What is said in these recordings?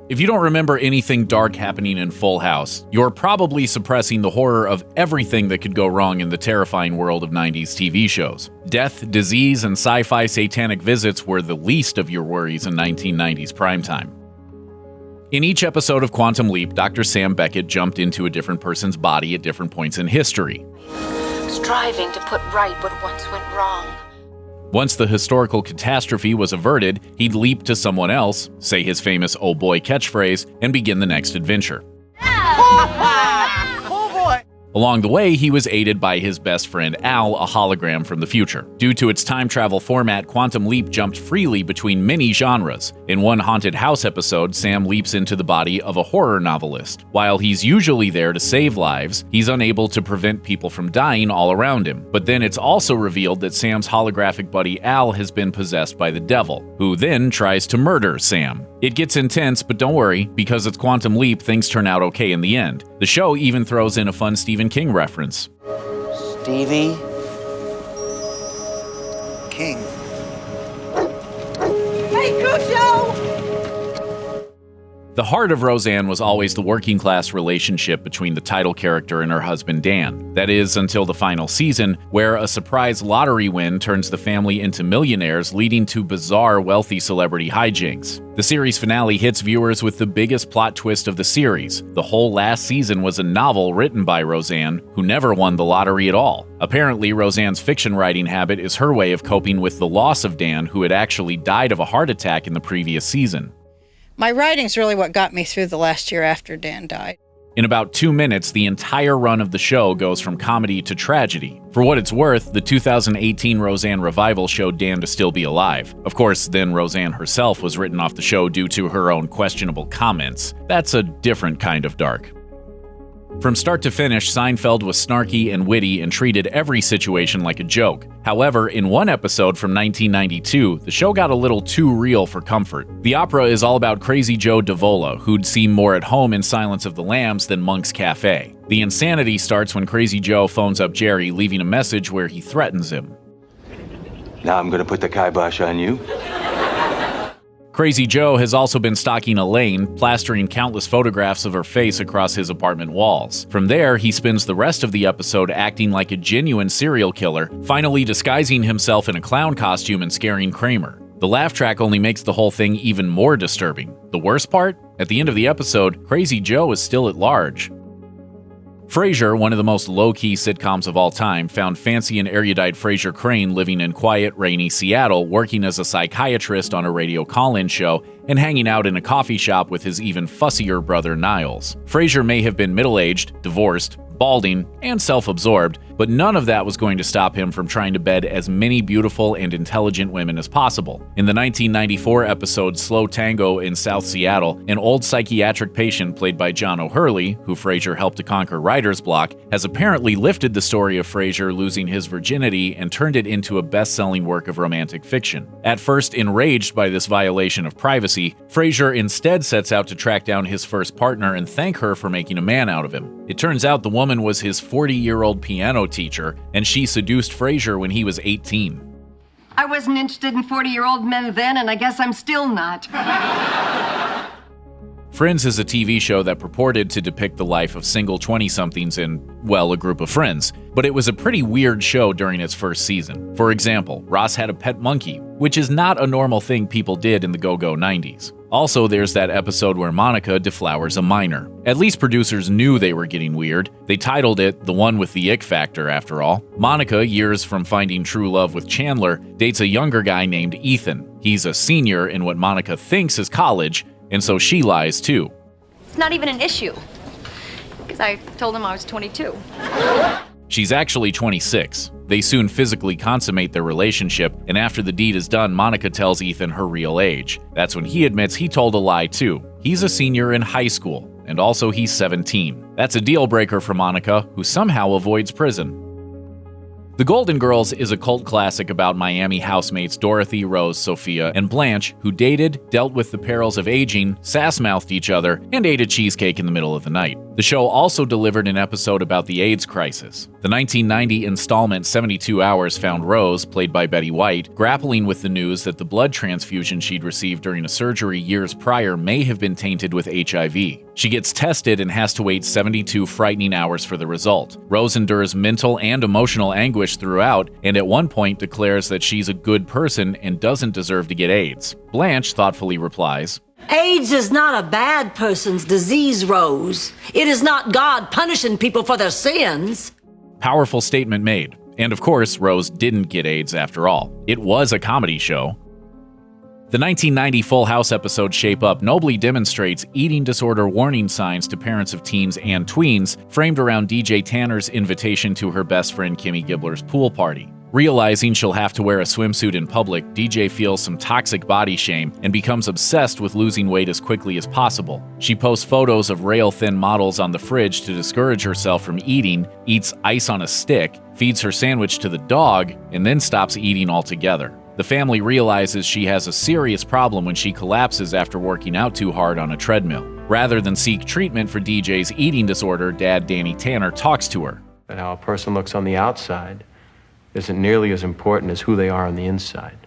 If you don't remember anything dark happening in Full House, you're probably suppressing the horror of everything that could go wrong in the terrifying world of 90s TV shows. Death, disease, and sci-fi satanic visits were the least of your worries in 1990s primetime. In each episode of Quantum Leap, Dr. Sam Beckett jumped into a different person's body at different points in history, striving to put right what once went wrong. Once the historical catastrophe was averted, he'd leap to someone else, say his famous "oh boy" catchphrase, and begin the next adventure. Along the way, he was aided by his best friend Al, a hologram from the future. Due to its time travel format, Quantum Leap jumped freely between many genres. In one haunted house episode, Sam leaps into the body of a horror novelist. While he's usually there to save lives, he's unable to prevent people from dying all around him. But then it's also revealed that Sam's holographic buddy Al has been possessed by the devil, who then tries to murder Sam. It gets intense, but don't worry, because it's Quantum Leap, things turn out okay in the end. The show even throws in a fun Stephen King reference. Stevie King. Hey, Cujo! The heart of Roseanne was always the working-class relationship between the title character and her husband Dan. That is, until the final season, where a surprise lottery win turns the family into millionaires, leading to bizarre wealthy celebrity hijinks. The series finale hits viewers with the biggest plot twist of the series. The whole last season was a novel written by Roseanne, who never won the lottery at all. Apparently, Roseanne's fiction writing habit is her way of coping with the loss of Dan, who had actually died of a heart attack in the previous season. My writing's really what got me through the last year after Dan died. In about 2 minutes, the entire run of the show goes from comedy to tragedy. For what it's worth, the 2018 Roseanne revival showed Dan to still be alive. Of course, then Roseanne herself was written off the show due to her own questionable comments. That's a different kind of dark. From start to finish, Seinfeld was snarky and witty and treated every situation like a joke. However, in one episode from 1992, the show got a little too real for comfort. The opera is all about Crazy Joe Davola, who'd seem more at home in Silence of the Lambs than Monk's Cafe. The insanity starts when Crazy Joe phones up Jerry, leaving a message where he threatens him. Now I'm gonna put the kibosh on you. Crazy Joe has also been stalking Elaine, plastering countless photographs of her face across his apartment walls. From there, he spends the rest of the episode acting like a genuine serial killer, finally disguising himself in a clown costume and scaring Kramer. The laugh track only makes the whole thing even more disturbing. The worst part? At the end of the episode, Crazy Joe is still at large. Frasier, one of the most low-key sitcoms of all time, found fancy and erudite Frasier Crane living in quiet, rainy Seattle, working as a psychiatrist on a radio call-in show, and hanging out in a coffee shop with his even fussier brother Niles. Frasier may have been middle-aged, divorced, balding, and self-absorbed, but none of that was going to stop him from trying to bed as many beautiful and intelligent women as possible. In the 1994 episode Slow Tango in South Seattle, an old psychiatric patient played by John O'Hurley, who Frasier helped to conquer writer's block, has apparently lifted the story of Frasier losing his virginity and turned it into a best-selling work of romantic fiction. At first enraged by this violation of privacy, Frasier instead sets out to track down his first partner and thank her for making a man out of him. It turns out the woman was his 40-year-old piano teacher, and she seduced Frasier when he was 18. I wasn't interested in 40-year-old men then, and I guess I'm still not. Friends is a TV show that purported to depict the life of single 20-somethings in, well, a group of friends, but it was a pretty weird show during its first season. For example, Ross had a pet monkey, which is not a normal thing people did in the go-go 90s. Also, there's that episode where Monica deflowers a minor. At least producers knew they were getting weird. They titled it The One with the Ick Factor, after all. Monica, years from finding true love with Chandler, dates a younger guy named Ethan. He's a senior in what Monica thinks is college, and so she lies too. It's not even an issue, because I told him I was 22. She's actually 26. They soon physically consummate their relationship, and after the deed is done, Monica tells Ethan her real age. That's when he admits he told a lie too. He's a senior in high school, and also he's 17. That's a deal breaker for Monica, who somehow avoids prison. The Golden Girls is a cult classic about Miami housemates Dorothy, Rose, Sophia, and Blanche, who dated, dealt with the perils of aging, sass-mouthed each other, and ate a cheesecake in the middle of the night. The show also delivered an episode about the AIDS crisis. The 1990 installment 72 Hours found Rose, played by Betty White, grappling with the news that the blood transfusion she'd received during a surgery years prior may have been tainted with HIV. She gets tested and has to wait 72 frightening hours for the result. Rose endures mental and emotional anguish throughout, and at one point declares that she's a good person and doesn't deserve to get AIDS. Blanche thoughtfully replies, AIDS is not a bad person's disease, Rose. It is not God punishing people for their sins. Powerful statement made. And of course, Rose didn't get AIDS after all. It was a comedy show. The 1990 Full House episode Shape Up nobly demonstrates eating disorder warning signs to parents of teens and tweens, framed around DJ Tanner's invitation to her best friend Kimmy Gibbler's pool party. Realizing she'll have to wear a swimsuit in public, DJ feels some toxic body shame and becomes obsessed with losing weight as quickly as possible. She posts photos of rail-thin models on the fridge to discourage herself from eating, eats ice on a stick, feeds her sandwich to the dog, and then stops eating altogether. The family realizes she has a serious problem when she collapses after working out too hard on a treadmill. Rather than seek treatment for DJ's eating disorder, Dad Danny Tanner talks to her. But how a person looks on the outside isn't nearly as important as who they are on the inside.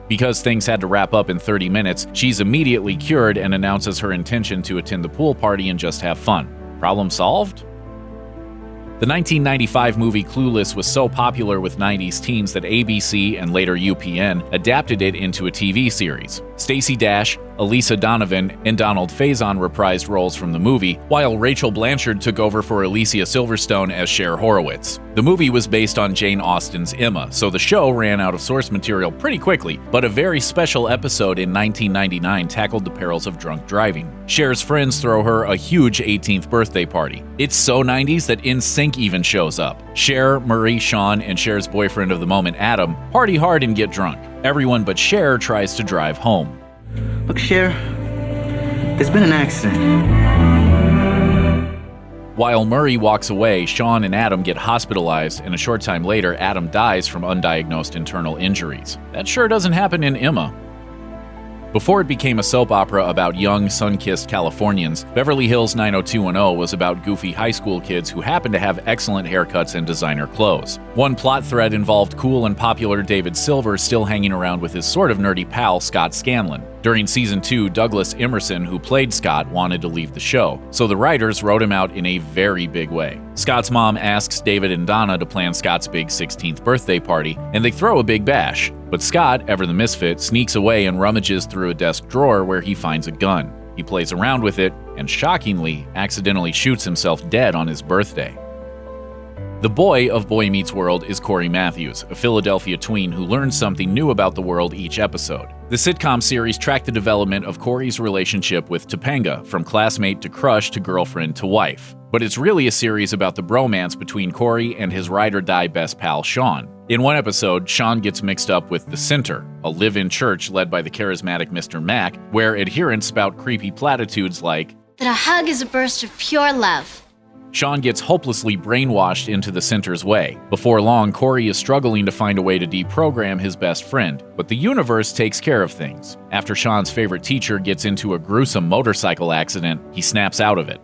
Because things had to wrap up in 30 minutes, she's immediately cured and announces her intention to attend the pool party and just have fun. Problem solved? The 1995 movie Clueless was so popular with 90s teens that ABC and later UPN adapted it into a TV series. Stacey Dash, Elisa Donovan, and Donald Faison reprised roles from the movie, while Rachel Blanchard took over for Alicia Silverstone as Cher Horowitz. The movie was based on Jane Austen's Emma, so the show ran out of source material pretty quickly, but a very special episode in 1999 tackled the perils of drunk driving. Cher's friends throw her a huge 18th birthday party. It's so 90s that NSYNC even shows up. Cher, Murray, Sean, and Cher's boyfriend of the moment, Adam, party hard and get drunk. Everyone but Cher tries to drive home. Look, Cher, there's been an accident. While Murray walks away, Sean and Adam get hospitalized, and a short time later, Adam dies from undiagnosed internal injuries. That sure doesn't happen in Emma. Before it became a soap opera about young, sun-kissed Californians, Beverly Hills 90210 was about goofy high school kids who happened to have excellent haircuts and designer clothes. One plot thread involved cool and popular David Silver still hanging around with his sort of nerdy pal, Scott Scanlon. During season 2, Douglas Emerson, who played Scott, wanted to leave the show, so the writers wrote him out in a very big way. Scott's mom asks David and Donna to plan Scott's big 16th birthday party, and they throw a big bash. But Scott, ever the misfit, sneaks away and rummages through a desk drawer where he finds a gun. He plays around with it, and shockingly, accidentally shoots himself dead on his birthday. The boy of Boy Meets World is Corey Matthews, a Philadelphia tween who learns something new about the world each episode. The sitcom series tracked the development of Corey's relationship with Topanga, from classmate to crush to girlfriend to wife. But it's really a series about the bromance between Corey and his ride-or-die best pal, Sean. In one episode, Sean gets mixed up with The Center, a live-in church led by the charismatic Mr. Mack, where adherents spout creepy platitudes like, "That a hug is a burst of pure love." Sean gets hopelessly brainwashed into the Center's way. Before long, Corey is struggling to find a way to deprogram his best friend, but the universe takes care of things. After Sean's favorite teacher gets into a gruesome motorcycle accident, he snaps out of it.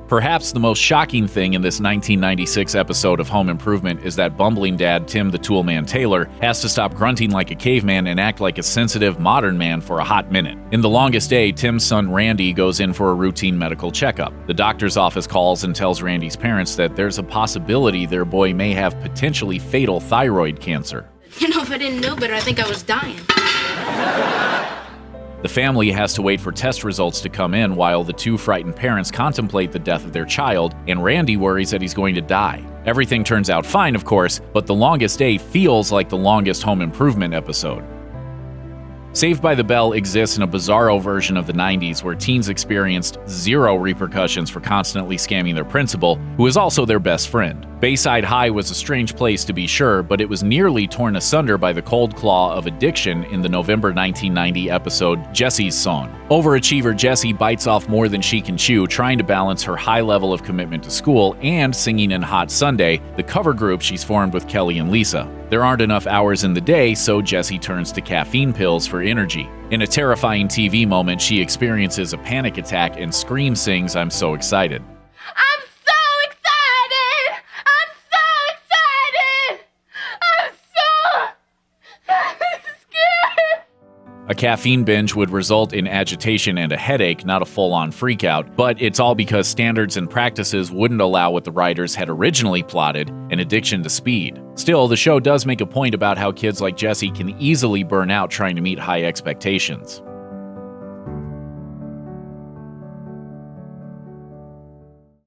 Perhaps the most shocking thing in this 1996 episode of Home Improvement is that bumbling dad Tim the Toolman Taylor has to stop grunting like a caveman and act like a sensitive, modern man for a hot minute. In The Longest Day, Tim's son Randy goes in for a routine medical checkup. The doctor's office calls and tells Randy's parents that there's a possibility their boy may have potentially fatal thyroid cancer. You know, if I didn't know better, I think I was dying. The family has to wait for test results to come in while the two frightened parents contemplate the death of their child, and Randy worries that he's going to die. Everything turns out fine, of course, but The Longest Day feels like the longest Home Improvement episode. Saved by the Bell exists in a bizarro version of the 90s where teens experienced zero repercussions for constantly scamming their principal, who is also their best friend. Bayside High was a strange place to be sure, but it was nearly torn asunder by the cold claw of addiction in the November 1990 episode Jessie's Son. Overachiever Jessie bites off more than she can chew, trying to balance her high level of commitment to school and singing in Hot Sunday, the cover group she's formed with Kelly and Lisa. There aren't enough hours in the day, so Jessie turns to caffeine pills for energy. In a terrifying TV moment, she experiences a panic attack and scream sings, "I'm so excited." I'm so excited! I'm so excited! I'm so scared! A caffeine binge would result in agitation and a headache, not a full-on freakout, but it's all because standards and practices wouldn't allow what the writers had originally plotted, an addiction to speed. Still, the show does make a point about how kids like Jessie can easily burn out trying to meet high expectations.